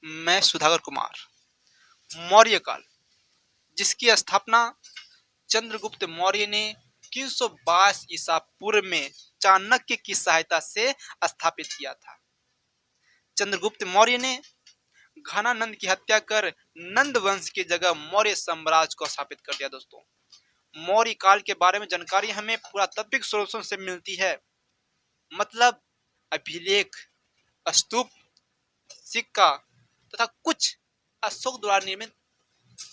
मैं सुधाकर कुमार। मौर्य काल, जिसकी स्थापना चंद्रगुप्त मौर्य ने 322 ईसा पूर्व में चाणक्य की सहायता से स्थापित किया था। चंद्रगुप्त मौर्य ने घनानंद की हत्या कर नंद वंश की जगह मौर्य साम्राज्य को स्थापित कर दिया। दोस्तों, मौर्य काल के बारे में जानकारी हमें पुरातात्विक स्रोतों से मिलती है, मतलब अभिलेख, स्तूप, सिक्का तथा कुछ अशोक द्वारा निर्मित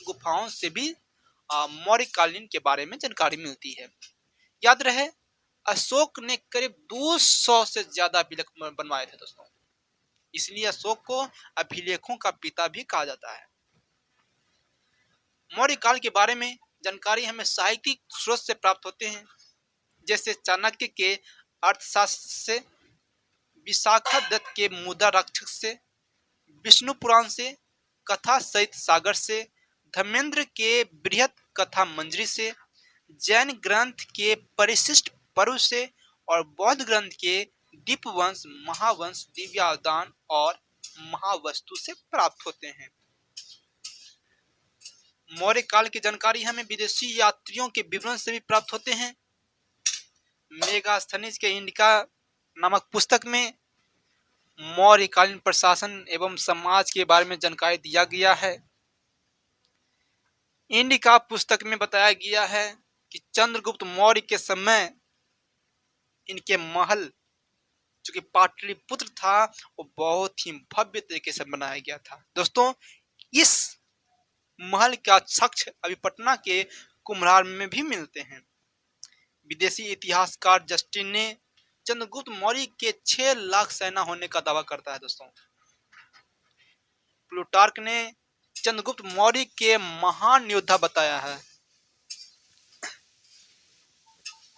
गुफाओं से भी मौर्य कालीन के बारे में जानकारी मिलती है। याद रहे, अशोक ने करीब 200 से ज्यादा अभिलेख बनवाए थे दोस्तों, इसलिए अशोक को अभिलेखों का पिता भी कहा जाता है। मौर्य काल के बारे में जानकारी हमें साहित्यिक स्रोत से प्राप्त होते हैं, जैसे चाणक्य के अर्थशास्त्र से, विशाखादत्त के मुद्रा रक्षक से, विष्णु पुराण से, कथा सहित सागर से, धर्मेंद्र के बृहत कथा मंजरी से, जैन ग्रंथ के परिशिष्ट पर्व से और बौद्ध ग्रंथ के दीपवंश, महावंश, दिव्यादान और महावस्तु से प्राप्त होते हैं। मौर्य काल की जानकारी हमें विदेशी यात्रियों के विवरण से भी प्राप्त होते हैं। मेगास्थनीज के इंडिका नामक पुस्तक में मौर्यकालीन प्रशासन एवं समाज के बारे में जानकारी दिया गया है। इंडिका पुस्तक में बताया गया है कि चंद्रगुप्त मौर्य के समय इनके महल, जो कि पाटलिपुत्र था, वो बहुत ही भव्य तरीके से बनाया गया था। दोस्तों, इस महल का साक्ष्य अभी पटना के कुम्हरार में भी मिलते हैं। विदेशी इतिहासकार जस्टिन ने चंद्रगुप्त मौर्य के 6 लाख सेना होने का दावा करता है। दोस्तों, प्लूटार्क ने चंद्रगुप्त मौर्य के महान योद्धा बताया है।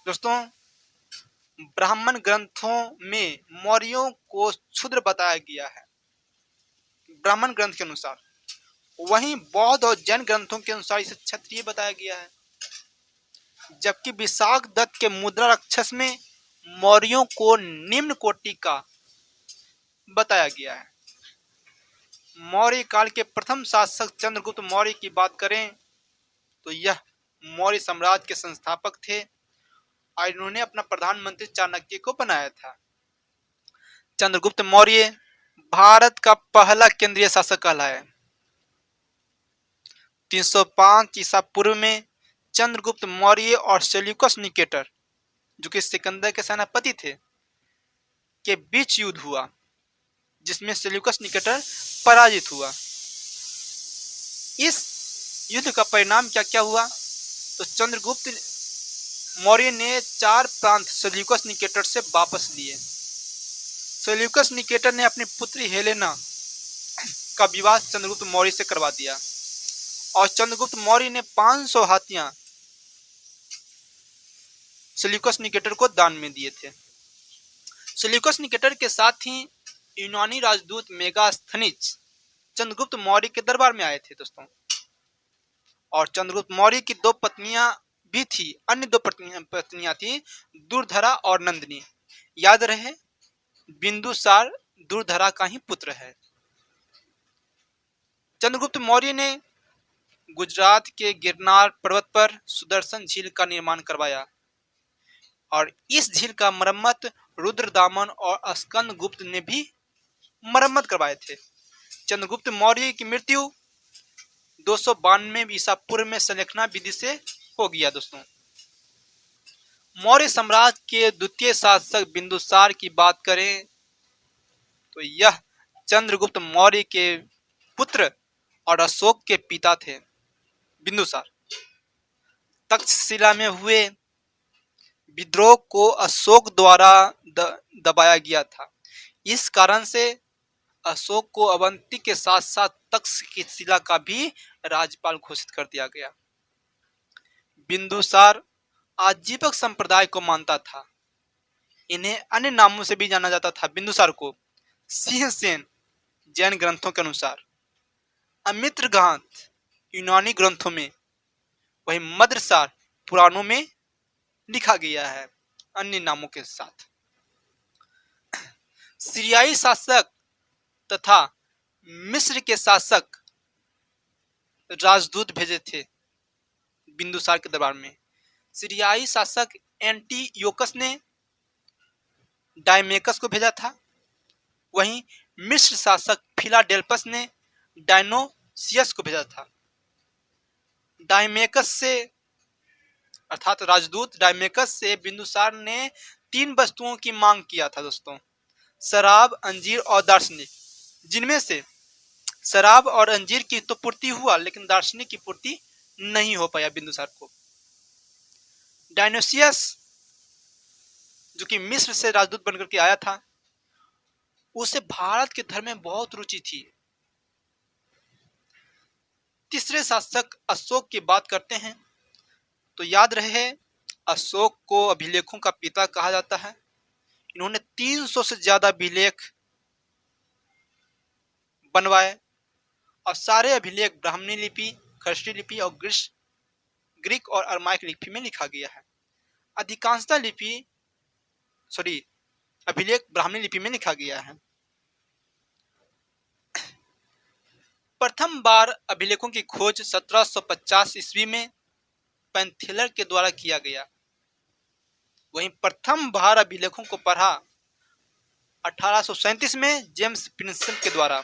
दोस्तों, ब्राह्मण ग्रंथों में मौर्यों को क्षुद्र बताया गया है, ब्राह्मण ग्रंथ के अनुसार। वहीं बौद्ध और जैन ग्रंथों के अनुसार इसे क्षत्रिय बताया गया है, जबकि विशाखदत्त के मुद्रा रक्षस में मौर्यों को निम्न कोटि का बताया गया है। मौर्य काल के प्रथम शासक चंद्रगुप्त मौर्य की बात करें तो यह मौर्य साम्राज्य के संस्थापक थे और इन्होंने अपना प्रधानमंत्री चाणक्य को बनाया था। चंद्रगुप्त मौर्य भारत का पहला केंद्रीय शासक कहलाया। 305 ईसा पूर्व में चंद्रगुप्त मौर्य और सेल्यूकस निकेटर, जो कि सिकंदर के सेनापति थे, के बीच युद्ध हुआ, जिसमें सेल्यूकस निकेटर पराजित हुआ। इस युद्ध का परिणाम क्या हुआ? तो चंद्रगुप्त मौर्य ने 4 प्रांत सेल्यूकस निकेटर से वापस लिए। सेल्यूकस निकेटर ने अपनी पुत्री हेलेना का विवाह चंद्रगुप्त मौर्य से करवा दिया और चंद्रगुप्त मौर्य ने 500 हाथियां सेल्यूकस निकेटर को दान में दिए थे। सेल्यूकस निकेटर के साथ ही यूनानी राजदूत मेगास्थनीज चंद्रगुप्त मौर्य के दरबार में आए थे दोस्तों, और चंद्रगुप्त मौर्य की 2 पत्नियां भी थी। अन्य 2 पत्नियां थी दुर्धरा और नंदिनी। याद रहे, बिंदुसार दुर्धरा का ही पुत्र है। चंद्रगुप्त मौर्य ने गुजरात के गिरनार पर्वत पर सुदर्शन झील का निर्माण करवाया और इस झील का मरम्मत रुद्रदामन और स्कंदगुप्त ने भी मरम्मत करवाए थे। चंद्रगुप्त मौर्य की मृत्यु 292 ईसा पूर्व में संलेखना विधि से हो गया। दोस्तों, मौर्य साम्राज्य के द्वितीय शासक बिंदुसार की बात करें तो यह चंद्रगुप्त मौर्य के पुत्र और अशोक के पिता थे। बिंदुसार तक्षशिला में हुए विद्रोह को अशोक द्वारा दबाया गया था। इस कारण से अशोक को अवंती के साथ साथ तक्षशिला का भी राज्यपाल घोषित कर दिया गया। बिंदुसार आजीवक संप्रदाय को मानता था। इन्हें अन्य नामों से भी जाना जाता था। बिंदुसार को सिंहसेन जैन ग्रंथों के अनुसार, अमित्रघात यूनानी ग्रंथों में, वही मद्रसार पुराणों में लिखा गया है अन्य नामों के साथ। सीरियाई शासक तथा मिस्र के शासक राजदूत भेजे थे बिंदुसार के दरबार में। सीरियाई शासक एंटीयोकस ने डायमेकस को भेजा था। वहीं मिस्र शासक फिलाडेल्फस ने डायनोसियस को भेजा था। डायमेकस से अर्थात राजदूत डायमेकस से बिंदुसार ने 3 वस्तुओं की मांग किया था दोस्तों, शराब, अंजीर और दार्शनिक, जिनमें से शराब और अंजीर की तो पूर्ति हुआ, लेकिन दार्शनिक की पूर्ति नहीं हो पाया बिंदुसार को। डायनोसियस जो कि मिस्र से राजदूत बनकर के आया था, उसे भारत के धर्म में बहुत रुचि थी। तीसरे शासक अशोक की बात करते हैं तो याद रहे, अशोक को अभिलेखों का पिता कहा जाता है। इन्होंने 300 से ज्यादा अभिलेख बनवाए और सारे अभिलेख ब्राह्मणी लिपि, खर्षी लिपि और ग्रीक और अरमाइक लिपि में लिखा गया है। अधिकांशतः अभिलेख ब्राह्मणी लिपि में लिखा गया है। प्रथम बार अभिलेखों की खोज 1750 ईस्वी में पैंथेलर के द्वारा किया गया। वहीं प्रथम बार अभिलेखों को पढ़ा 1837 में जेम्स प्रिंसेप के द्वारा।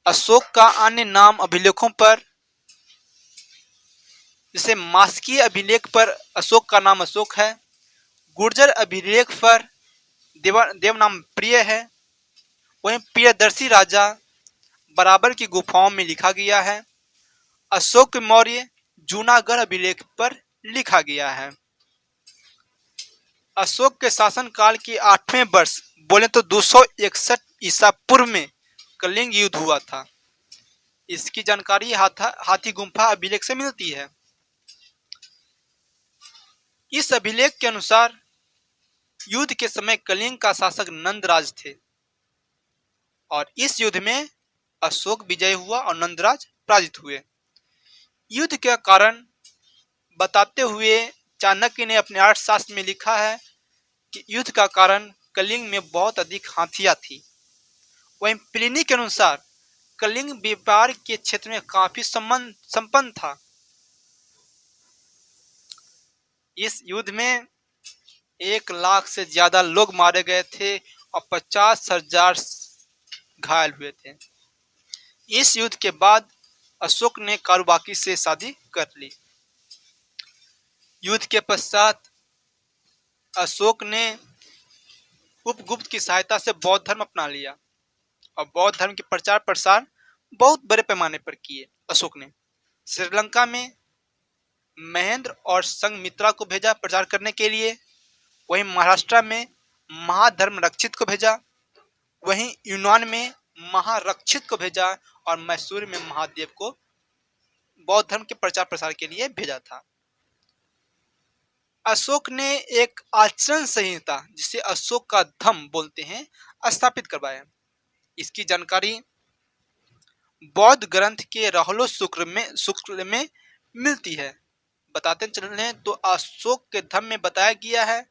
अशोक का अन्य नाम अभिलेखों पर, जैसे मास्कीय अभिलेख पर अशोक का नाम अशोक है, गुर्जर अभिलेख पर देव नाम प्रिय है, वहीं प्रियदर्शी राजा बराबर की गुफाओं में लिखा गया है। अशोक मौर्य जूनागढ़ अभिलेख पर लिखा गया है। अशोक के शासनकाल की 8वें वर्ष बोले तो 261 ईसा पूर्व में कलिंग युद्ध हुआ था। इसकी जानकारी हाथी गुम्फा अभिलेख से मिलती है। इस अभिलेख के अनुसार युद्ध के समय कलिंग का शासक नंदराज थे और इस युद्ध में अशोक विजय हुआ और नंदराज पराजित हुए। युद्ध के कारण बताते हुए चाणक्य ने अपने अर्थशास्त्र में लिखा है कि युद्ध का कारण कलिंग में बहुत अधिक हाथियां थी। वहीं प्लिनी के अनुसार कलिंग व्यापार के क्षेत्र में काफी संपन्न था। इस युद्ध में 1 लाख से ज्यादा लोग मारे गए थे और 50,000 घायल हुए थे। इस युद्ध के बाद अशोक ने कारुबाकी से शादी कर ली। युद्ध के पश्चात अशोक ने उपगुप्त की सहायता से बौद्ध धर्म अपना लिया और बौद्ध धर्म के प्रचार प्रसार बहुत बड़े पैमाने पर किए। अशोक ने श्रीलंका में महेंद्र और संघमित्रा को भेजा प्रचार करने के लिए, वहीं महाराष्ट्र में महाधर्मरक्षित को भेजा, वहीं यूनान में महारक्षित को भेजा और मैसूर में महादेव को बौद्ध धर्म के प्रचार प्रसार के लिए भेजा था। अशोक ने एक आचरण संहिता, जिसे अशोक का धम्म बोलते हैं, स्थापित करवाया। इसकी जानकारी बौद्ध ग्रंथ के राहुलो शुक्ल में मिलती है। बताते चले तो अशोक के धम्म में बताया गया है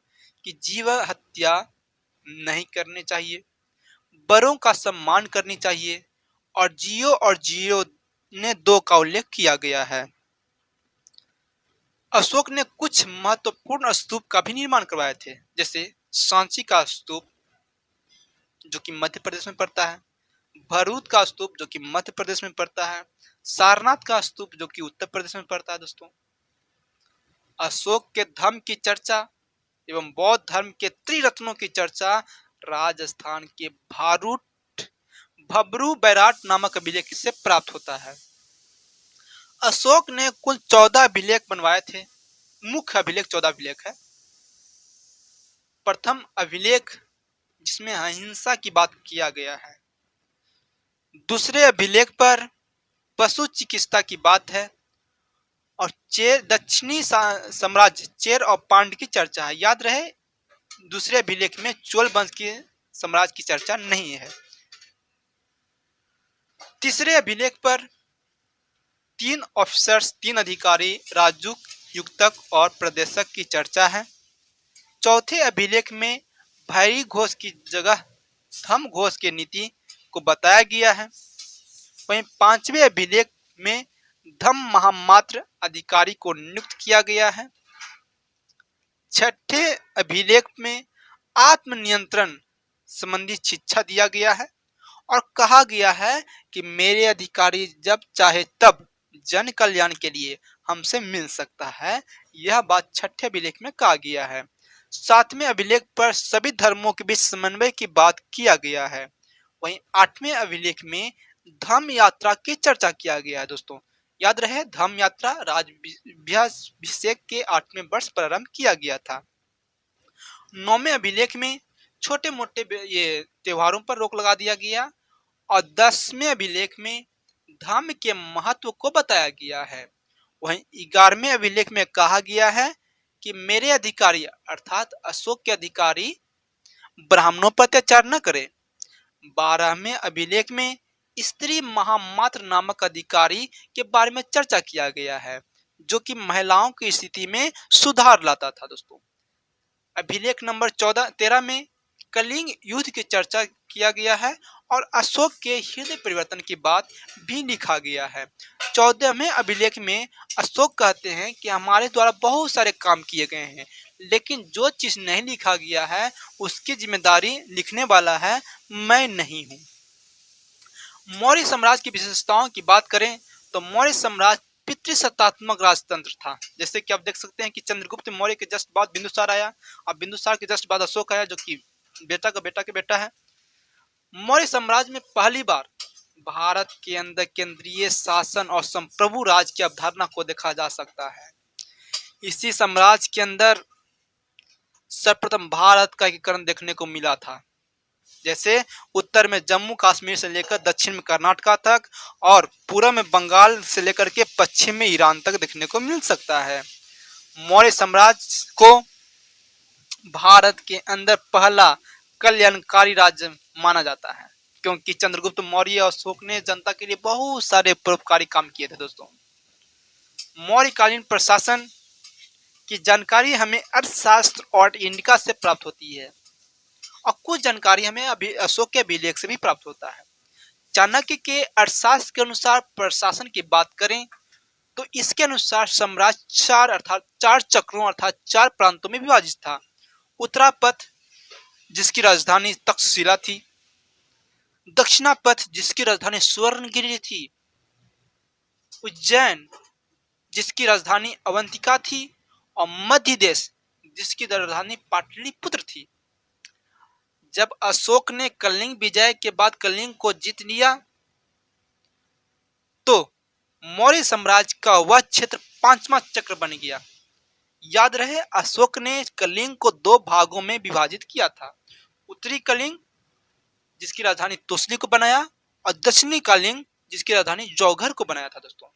कि जीव हत्या नहीं करनी चाहिए, बड़ों का सम्मान करनी चाहिए और जियो ने 2 का उल्लेख किया गया है। अशोक ने कुछ महत्वपूर्ण स्तूप का भी निर्माण करवाए थे, जैसे सांची का स्तूप जो कि मध्य प्रदेश में पड़ता है, भरूच का स्तूप जो कि मध्य प्रदेश में पड़ता है, सारनाथ का स्तूप जो कि उत्तर प्रदेश में पड़ता है। दोस्तों, अशोक के धर्म की चर्चा एवं बौद्ध धर्म के त्रिरत्नों की चर्चा राजस्थान के भब्रू बैराट नामक अभिलेख से प्राप्त होता है। अशोक ने कुल 14 अभिलेख बनवाए थे। मुख्य अभिलेख 14 अभिलेख है। प्रथम अभिलेख जिसमें अहिंसा की बात किया गया है। दूसरे अभिलेख पर पशु चिकित्सा की बात है और दक्षिणी साम्राज्य चेर और पांड्य की चर्चा है। याद रहे, दूसरे अभिलेख में चोल वंश के साम्राज्य की चर्चा नहीं है। तीसरे अभिलेख पर 3 ऑफिसर्स, 3 अधिकारी, राजूक, युक्तक और प्रदेशक की चर्चा है। चौथे अभिलेख में भैरी घोष की जगह धम्म घोष की नीति को बताया गया है। वहीं 5वें अभिलेख में धम्म महामात्र अधिकारी को नियुक्त किया गया है। 6ठे अभिलेख में आत्मनियंत्रण संबंधी शिक्षा दिया गया है और कहा गया है कि मेरे अधिकारी जब चाहे तब जन कल्याण के लिए हमसे मिल सकता है। यह बात 6ठे अभिलेख में कहा गया है। 7वें अभिलेख पर सभी धर्मों के बीच समन्वय की बात किया गया है। वहीं 8वें अभिलेख में धम्म यात्रा की चर्चा किया गया है। दोस्तों याद रहे, धम्म यात्रा राज्याभिषेक के 8वें वर्ष प्रारंभ किया गया था। 9वें अभिलेख में छोटे मोटे ये त्योहारों पर रोक लगा दिया गया और 10वें अभिलेख में धम्म के महत्व को बताया गया है। वहीं 11वें अभिलेख में कहा गया है कि मेरे अधिकारी अर्थात अशोक के अधिकारी ब्राह्मणों पर अत्याचार न करें। 12वें अभिलेख में स्त्री महामात्र नामक अधिकारी के बारे में चर्चा किया गया है, जो कि महिलाओं की स्थिति में सुधार लाता था। दोस्तों अभिलेख नंबर 13 में कलिंग युद्ध की चर्चा किया गया है और अशोक के हृदय परिवर्तन की बात भी लिखा गया है। 14वें अभिलेख में अशोक कहते हैं कि हमारे द्वारा बहुत सारे काम किए गए हैं, लेकिन जो चीज नहीं लिखा गया है उसकी जिम्मेदारी लिखने वाला है मैं नहीं हूं। मौर्य साम्राज्य की विशेषताओं की बात करें तो मौर्य साम्राज्य पितृसत्तात्मक राजतंत्र था। जैसे कि आप देख सकते हैं कि चंद्रगुप्त मौर्य के जस्ट बाद बिंदुसार आया और बिंदुसार के जस्ट बाद अशोक आया, जो कि बेटा का बेटा के बेटा है। मौर्य साम्राज्य में पहली बार भारत के अंदर केंद्रीय शासन और संप्रभु राज की अवधारणा को देखा जा सकता है। इसी साम्राज्य के अंदर सर्वप्रथम भारत का एकीकरण देखने को मिला था। जैसे उत्तर में जम्मू कश्मीर से लेकर दक्षिण में कर्नाटक तक और पूर्व में बंगाल से लेकर के पश्चिम में ईरान तक देखने को मिल सकता है। मौर्य साम्राज्य को भारत के अंदर पहला कल्याणकारी राज्य माना जाता है, क्योंकि चंद्रगुप्त मौर्य और अशोक ने जनता के लिए बहुत सारे परोपकारी काम किए थे। दोस्तों मौर्यकालीन प्रशासन की जानकारी हमें अर्थशास्त्र और इंडिका से प्राप्त होती है और कुछ जानकारी हमें अभी अशोक के अभिलेख से भी प्राप्त होता है। चाणक्य के अर्थशास्त्र के अनुसार प्रशासन की बात करें तो इसके अनुसार साम्राज्य चार चक्रों अर्थात 4 प्रांतों में विभाजित था। उत्तरापथ जिसकी राजधानी तक्षशिला थी, दक्षिणापथ जिसकी राजधानी स्वर्णगिरि थी, उज्जैन जिसकी राजधानी अवंतिका थी और मध्य देश जिसकी राजधानी पाटलिपुत्र थी। जब अशोक ने कलिंग विजय के बाद कलिंग को जीत लिया तो मौर्य साम्राज्य का वह क्षेत्र 5वां चक्र बन गया। याद रहे अशोक ने कलिंग को 2 भागों में विभाजित किया था। उत्तरी कलिंग जिसकी राजधानी तोसली को बनाया और दक्षिणी कलिंग जिसकी राजधानी जौघर को बनाया था। दोस्तों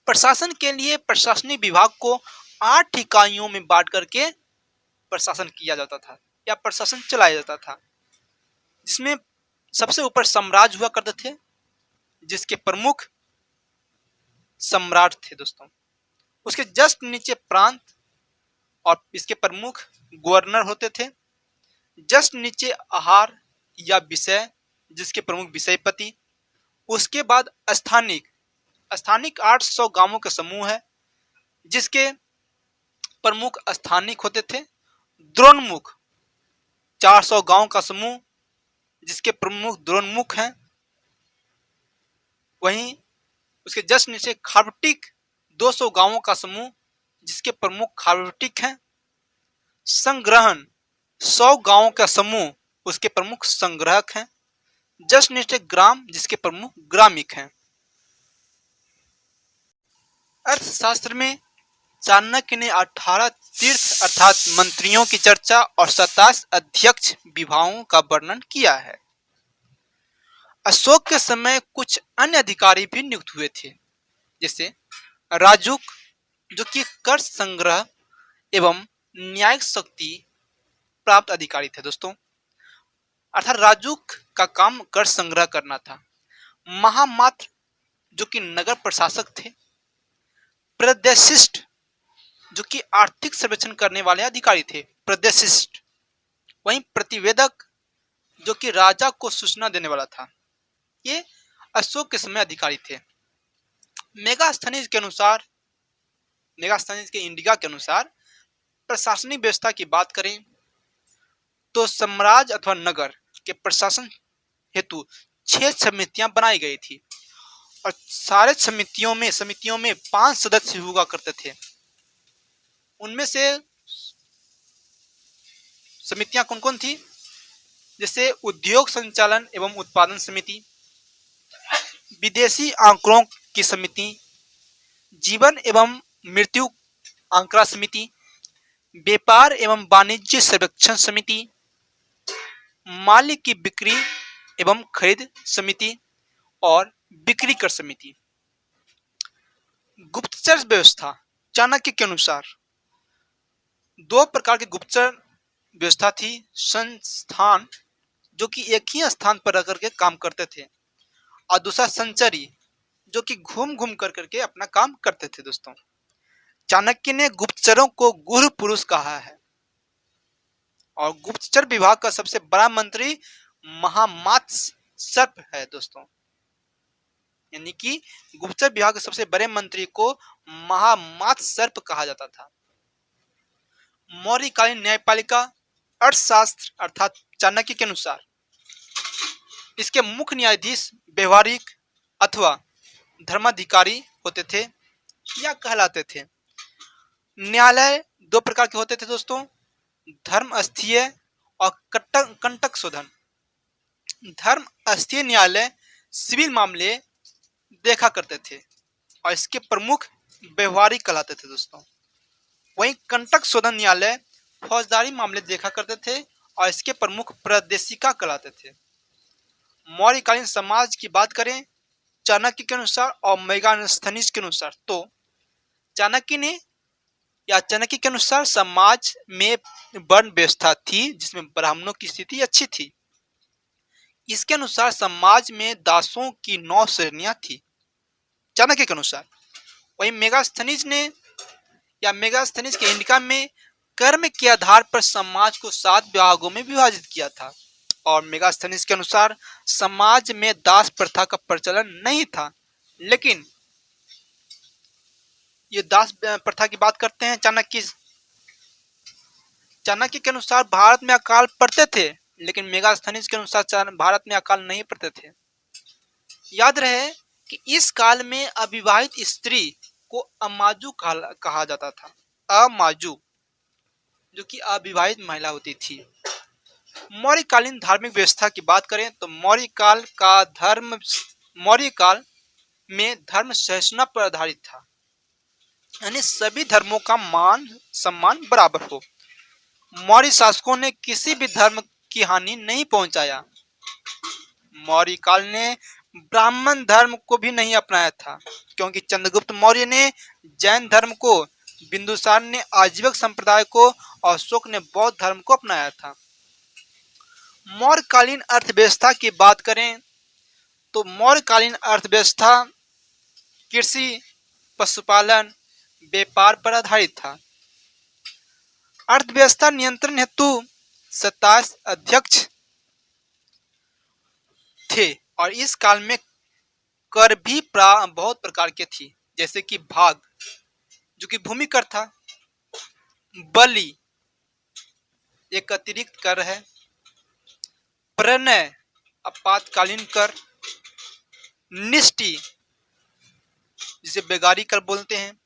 प्रशासन के लिए प्रशासनिक विभाग को 8 इकाइयों में बांट करके प्रशासन किया जाता था या प्रशासन चलाया जाता था, जिसमें सबसे ऊपर साम्राज्य हुआ करते थे जिसके प्रमुख सम्राट थे। दोस्तों उसके जस्ट नीचे प्रांत और इसके प्रमुख गवर्नर होते थे। जस्ट नीचे आहार या विषय जिसके प्रमुख विषयपति। उसके बाद स्थानिक 800 गांवों का समूह है जिसके प्रमुख स्थानिक होते थे। द्रोणमुख 400 गांव का समूह जिसके प्रमुख द्रोणमुख हैं। वहीं उसके जस्ट नीचे खार्वटिक 200 गांवों का समूह जिसके प्रमुख खार्वटिक हैं। संग्रहण 100 गांवों का समूह उसके प्रमुख संग्रहक हैं। जस्ट नीचे ग्राम जिसके प्रमुख ग्रामिक हैं। अर्थशास्त्र में चाणक्य ने 18 तीर्थ अर्थात मंत्रियों की चर्चा और 27 अध्यक्ष विभागों का वर्णन किया है। अशोक के समय कुछ अन्य अधिकारी भी नियुक्त हुए थे, जैसे राजुक जो कि कर संग्रह एवं न्यायिक शक्ति प्राप्त अधिकारी थे। दोस्तों अर्थात राजुक का काम कर संग्रह करना था। महामात्र जो कि नगर प्रशासक थे। प्रदेशिष्ट जो कि आर्थिक सर्वेक्षण करने वाले अधिकारी थे, प्रदेशिष्ट। वहीं प्रतिवेदक जो कि राजा को सूचना देने वाला था। ये अशोक के समय अधिकारी थे। मेगास्थनीज के अनुसार, मेगास्थनीज के इंडिका के अनुसार प्रशासनिक व्यवस्था की बात करें तो साम्राज्य अथवा नगर के प्रशासन हेतु 6 समितियां बनाई गई थी और सारे समितियों में 5 सदस्य हुआ करते थे। उनमें से समितियां कौन कौन थी? जैसे उद्योग संचालन एवं उत्पादन समिति, विदेशी आंकड़ों की समिति, जीवन एवं मृत्यु आंकड़ा समिति, व्यापार एवं वाणिज्य सर्वेक्षण समिति, माल की बिक्री एवं खरीद समिति और बिक्री कर समिति। गुप्तचर व्यवस्था चाणक्य के अनुसार 2 प्रकार की गुप्तचर व्यवस्था थी। संस्थान जो कि एक ही स्थान पर रह करके काम करते थे, और दूसरा संचरी जो कि घूम घूम कर करके अपना काम करते थे। दोस्तों, चाणक्य ने गुप्तचरों को गुरु पुरुष कहा है और गुप्तचर विभाग का सबसे बड़ा मंत्री महामात्स सर्प है। दोस्तों, यानी कि गुप्तचर विभाग के सबसे बड़े मंत्री को महामात्स सर्प कहा जाता था। मौर्यकालीन न्यायपालिका अर्थशास्त्र अर्थात चाणक्य के अनुसार इसके मुख्य न्यायाधीश व्यवहारिक अथवा धर्माधिकारी होते थे या कहलाते थे। न्यायालय 2 प्रकार के होते थे दोस्तों, धर्मस्थीय और कंटक शोधन। धर्मस्थीय न्यायालय सिविल मामले देखा करते थे और इसके प्रमुख व्यवहारिक कहलाते थे। दोस्तों, वहीं कंटक शोधन न्यायालय फौजदारी मामले देखा करते थे और इसके प्रमुख प्रादेशिका कहलाते थे। मौर्यकालीन समाज की बात करें चाणक्य के अनुसार और मेगास्थनीज के अनुसार, तो चाणक्य के अनुसार समाज में वर्ण व्यवस्था थी जिसमें ब्राह्मणों की स्थिति अच्छी थी। इसके अनुसार समाज में दासों की 9 श्रेणियां थी चाणक्य के अनुसार। वहीं मेगास्थनीज के इंडिका में कर्म के आधार पर समाज को 7 विभागों में विभाजित किया था और मेगास्थनीज के अनुसार समाज में दास प्रथा का प्रचलन नहीं था। लेकिन ये दास प्रथा की बात करते हैं चाणक्य के अनुसार भारत में अकाल पड़ते थे, लेकिन मेगास्थनीज के अनुसार भारत में अकाल नहीं पड़ते थे। याद रहे कि इस काल में अविवाहित स्त्री को अमाजू कहा जाता था। अमाजू जो कि अविवाहित महिला होती थी। मौर्यकालीन धार्मिक व्यवस्था की बात करें तो मौर्य काल में धर्म सहिष्णुता पर आधारित था, यानी सभी धर्मों का मान सम्मान बराबर हो। मौर्य शासकों ने किसी भी धर्म की हानि नहीं पहुंचाया। मौर्य काल ने ब्राह्मण धर्म को भी नहीं अपनाया था, क्योंकि चंद्रगुप्त मौर्य ने जैन धर्म को, बिंदुसार ने आजीवक संप्रदाय को और अशोक ने बौद्ध धर्म को अपनाया था। मौर्यकालीन अर्थव्यवस्था की बात करें तो मौर्यकालीन अर्थव्यवस्था कृषि, पशुपालन, व्यापार पर आधारित था। अर्थव्यवस्था नियंत्रण हेतु 27 अध्यक्ष थे और इस काल में कर भी बहुत प्रकार के थी, जैसे कि भाग जो कि भूमि कर था, बलि एक अतिरिक्त कर है, प्रणय आपातकालीन कर, निष्ठि जिसे बेगारी कर बोलते हैं,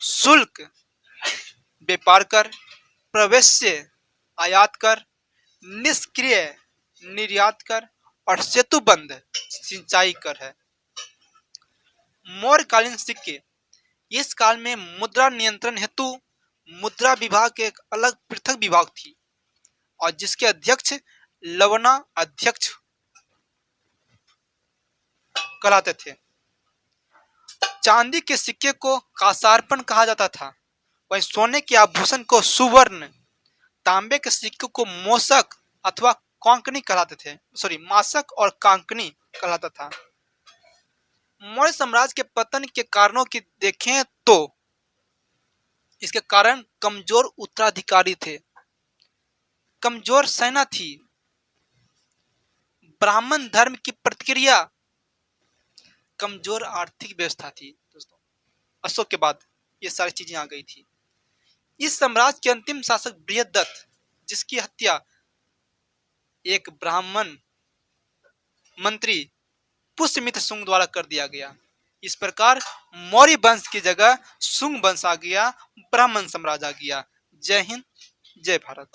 शुल्क व्यापार कर, प्रवेश्य आयात कर, निष्क्रिय निर्यात कर और सेतुबंध सिंचाई कर है। मौर्यकालीन सिक्के इस काल में मुद्रा नियंत्रण हेतु मुद्रा विभाग एक अलग पृथक विभाग थी और जिसके अध्यक्ष लवणा अध्यक्ष कहलाते थे। चांदी के सिक्के को कासार्पण कहा जाता था, वहीं सोने के आभूषण को सुवर्ण, तांबे के सिक्के को मोसक अथवा कांकनी कहलाते थे, मासक और कांकनी कहलाता था। मौर्य साम्राज्य के पतन के कारणों की देखें तो इसके कारण कमजोर उत्तराधिकारी थे, कमजोर सेना थी, ब्राह्मण धर्म की प्रतिक्रिया कमजोर आर्थिक व्यवस्था थी दोस्तों। अशोक के बाद ये सारी चीजें आ गई थी। इस साम्राज्य के अंतिम शासक बृहदत्त, जिसकी हत्या एक ब्राह्मण मंत्री पुष्यमित्र शुंग द्वारा कर दिया गया। इस प्रकार मौर्य वंश की जगह शुंग वंश आ गया, ब्राह्मण साम्राज्य आ गया। जय हिंद, जय भारत।